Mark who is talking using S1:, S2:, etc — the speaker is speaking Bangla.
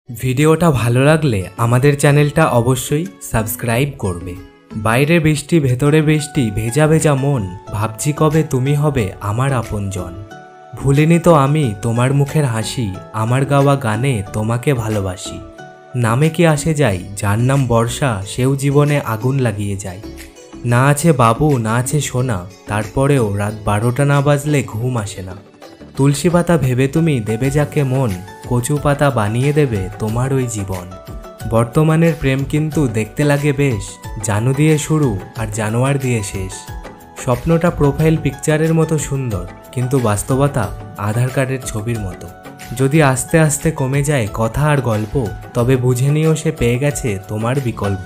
S1: ভিডিওটা ভালো লাগলে আমাদের চ্যানেলটা অবশ্যই সাবস্ক্রাইব করবে। বাইরে বৃষ্টি ভেতরে বৃষ্টি, ভেজা ভেজা মন, ভাবছি কবে তুমি হবে আমার আপনজন। ভুলিনি তো আমি তোমার মুখের হাসি, আমার গাওয়া গানে তোমাকে ভালোবাসি। নামে কি আসে যাই, যার নাম বর্ষা সেও জীবনে আগুন লাগিয়ে যায়। না আছে বাবু না আছে সোনা, তারপরেও রাত 12টা না বাজলে ঘুম আসে না। তুলসী পাতা ভেবে তুমি দেবে যাকে মন, কচু পাতা বানিয়ে দেবে তোমার ওই জীবন। বর্তমানের প্রেম কিন্তু দেখতে লাগে বেশ, জানু দিয়ে শুরু আর জানোয়ার দিয়ে শেষ। স্বপ্নটা প্রোফাইল পিকচারের মতো সুন্দর, কিন্তু বাস্তবতা আধার কার্ডের ছবির মতো। যদি আস্তে আস্তে কমে যায় কথা আর গল্প, তবে বুঝে নিও সে পেয়ে গেছে তোমার বিকল্প।